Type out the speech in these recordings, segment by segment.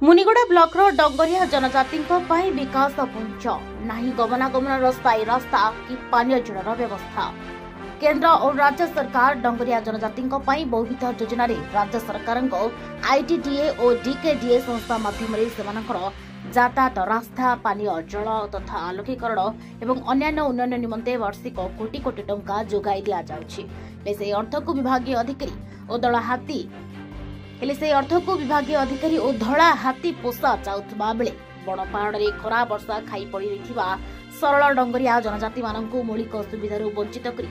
Muniguda blocker Dongria जनजाति विकास पुंज नहीं गमनागमन स्थायी रास्ता कि पानीय जलर व्यवस्था। केंद्र और राज्य सरकार डंगरिया जनजाति बहुविध योजन राज्य सरकार आईटीडीए और डीकेडीए संस्था माध्यम यातायात रास्ता पानीय जल तथा आलोकीकरण एवं अन्य उन्नयन निमंते वार्षिक कोटी कोटी टंका जोगाई दि जाउछि। अर्थ को विभागीय अधिकारी और दल हाथी अधिकारी और धड़ा हाथी पोषा जाउथबा बेले बड़ पहाड़ में खरा वर्षा खाई पड़ी रहिथिबा सरल डंगरिया जनजाति माननकु मौलिक सुविधारू वंचित करी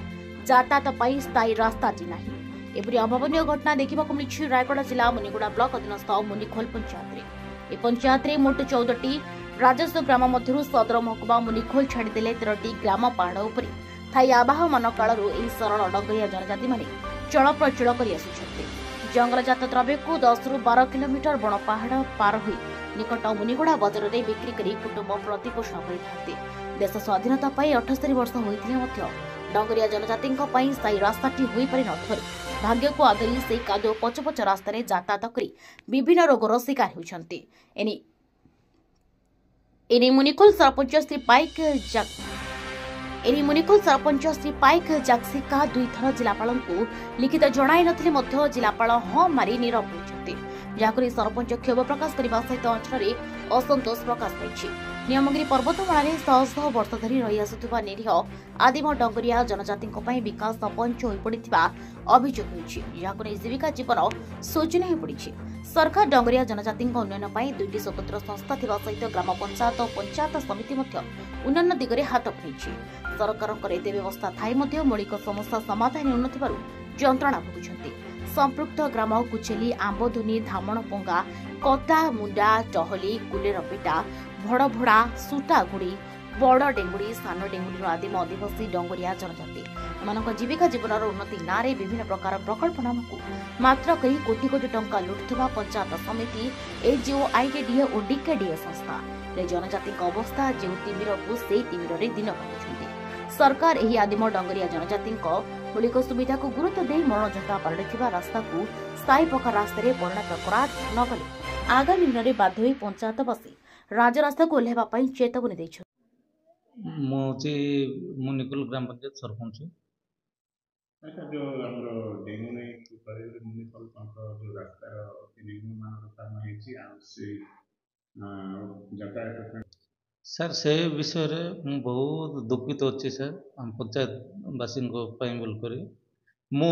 यातायात पाई स्थायी रास्ताटी नाही। एपरि अभावनीय घटना देखा मिली रायगढ़ जिला मुनिगुड़ा ब्लॉक अधीनस्थ मुनिखोल पंचायत में। पंचायत में मोट 14टी राजस्व ग्राम मध्य सदर महकुमा मुनिखोल छाड़देले 13टी ग्राम पहाड़ उपरे थाई आवाहमान कालू यह सरल डंगरिया जनजाति माने चलप्रचल कर जंगलजात द्रव्य को 10 ରୁ 12 किलोमीटर बण पहाड़ पार हुई निकट मुनिगुड़ा बजार में बिक्री कर कुटुंब प्रतिपोषण करते। देश स्वाधीनता 78 वर्ष होते डंगरिया जनजाति स्थायी रास्ताटी हो पारि नथिबारु भाग्य को आदरी से कादो पचपच रास्तार यातायात कर विभिन्न रोगर शिकार होती। एने मुनिखोल सरपंच श्री पाइक जाक्सिका 2 थर जिलापाल को लिखित जणाई नथिले मध्य जिलापाल हाँ मारी नीरव होइछन्ते, जहाकरी सरपंच क्षोभ प्रकाश करने सहित अंचल में असंतोष प्रकाश पाइछि। नियमगिरी पर्वतमाला शह शह वर्ष धरी रही आसुथिबा निरीह आदिम डंगरिया जनजाति विकास पंच हो पड़ता अभियोग होइछि, जहाकु नै जीविका जीवन शोचनीय हो पड़िछि। सरकार डंगरिया जनजाति उन्नयन पर 2टी स्वतंत्र संस्था थिबा सहित ग्राम पंचायत और पंचायत समिति उन्नयन दिगरे हाथ बढ़ाइछि। सरकार एते व्यवस्था थाई मध्य मौलिक समस्या समाधान होनथिबारु जंत्रणा भोगुछन्ति। संपृक्त ग्राम कुचेली आंबधुनी धामणपोंगा कता मुंडा टहली कुलेरपिटा भड़भड़ा सुटागुड़ी बड़ डेंगुड़ी सान डेंगुड़ी आदिम आदिवासी डंगरिया जनजाति एमानक जीविका जीवन उन्नति नारे विभिन्न प्रकार प्रकल्प नामक मात्र कई कोटी कोटी टंका लुटुवा पंचायत समिति एजीओ आईटीडीए और डीकेडीए संस्था जनजाति अवस्था जो तिमिर को से तिमिर दिन काटुछन्ति। सरकार एही आदिम डंगरिया जनजाति मौलिक सुविधा को गुरुत्व दे मरणजंता पड़िथिबा रास्ता को स्थायी पक्का रास्ता परिणत करा न कले आगामी दिन में बाध्य होई पंचायतवासी राजरास्ता को ओह्लाइबा पई चेतावनी दैछ। मुनिखोल ग्राम पंचायत सरपंच जो हमरो डेंगू नहीं करे मुनिखोल पंप जो रास्ता डेंगू मान काम हेची आ से यातायात सर से विषय रे बहुत दुखित अच्छी सर हम पंचायतवासी बोल कर मु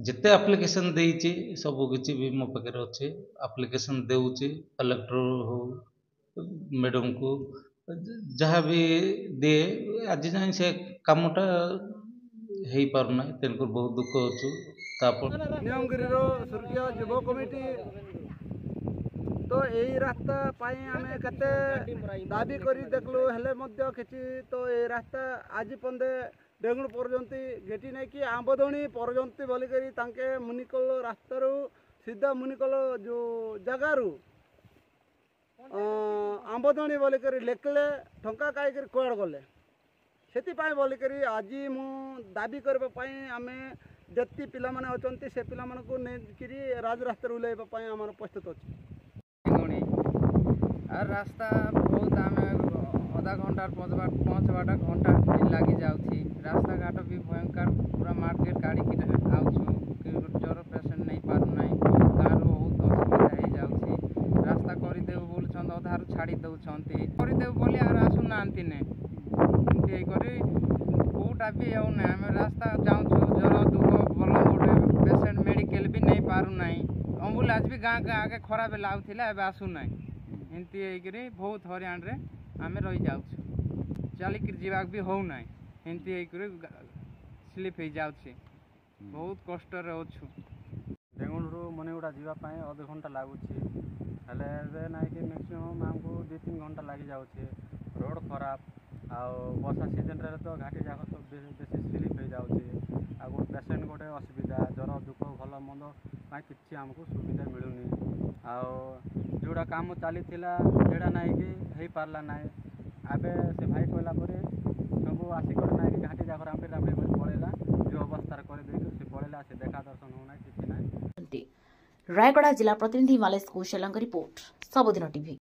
जिते एप्लिकेशन देइछि सब किछि भी मो पाखे अच्छे एप्लिकेशन देउछि कलेक्टर हो मैडम को जहाँ भी दिए आज जाए से कामटा हो पारना तेणुक बहुत दुख अच्छु। नियमगिरी स्वर्गीय युव कमिटी तो यही रास्ता आम केते दाबी कर देखलु हेले किसी तो ये रास्ता आज पंदे डेंगुड़ पर्यंत गेटी नहीं कि आंबधणी पर्यंत बोलिकी मुनिखोल रास्तार सीधा मुनिखोल जो जगार आंबधणी बोलिक लेखले टंका कई कड़ गले से बोलिक आज मु दाबी करने आम जी पिला अच्छा से पिला राजरास्ता उल्लैवाई आम प्रस्तुत अच्छे। और रास्ता बहुत आम आधा घंटा पहुँचवाटा घंटा लगी जाऊँगी। रास्ता घाट भी भयंकर पूरा मार्केट गाड़ी की ज्वर पेसेंट नहीं पारना गाँव बहुत असुविधा हो जाऊँगी। रास्ता करदेव बोलुन अधार छाड़ी दौरान करदेव बोली आर आसुना कौटा भी होना आम रास्ता जाऊँ ज्वर दुख भल गोटे पेसेंट मेडिकल भी नहीं पारना एम्बुलांस भी गाँ गाँ आगे खराब लाଗୁଥିଲା ଏବେ आसुना एमती होकर बहुत हरियाण रे आम रही जाऊँ चलिक जावाक भी होना एमती होकर स्लीप हो जाऊँ बहुत कष्ट अच्छु। डेंगुड़ मुनिगुड़ा जावाई अध घंटा लगुच ना कि मैक्सीम आमको 2-3 घंटा लगी जाऊे रोड खराब आउ वर्षा सीजन रे तो घाटी जाक तो बेसी स्लीप हो जाऊे आ गो पेसेंट गोटे असुविधा ज्वर दुख भल मंद कि आमको सुविधा मिलूनी जोड़ा काम चली सेटा ना कि हो पार्ला ना आबे से भाई कहला सब आसिक ना कि घाटी जाकर रामटे रामटे पड़ेगा जो अवस्था कर से पड़ेगा से देखा दर्शन होना किसी ना। रायगढ़ जिला प्रतिनिधि मालेश कौशलଙ୍କ रिपोर्ट सबुदिन टीवी।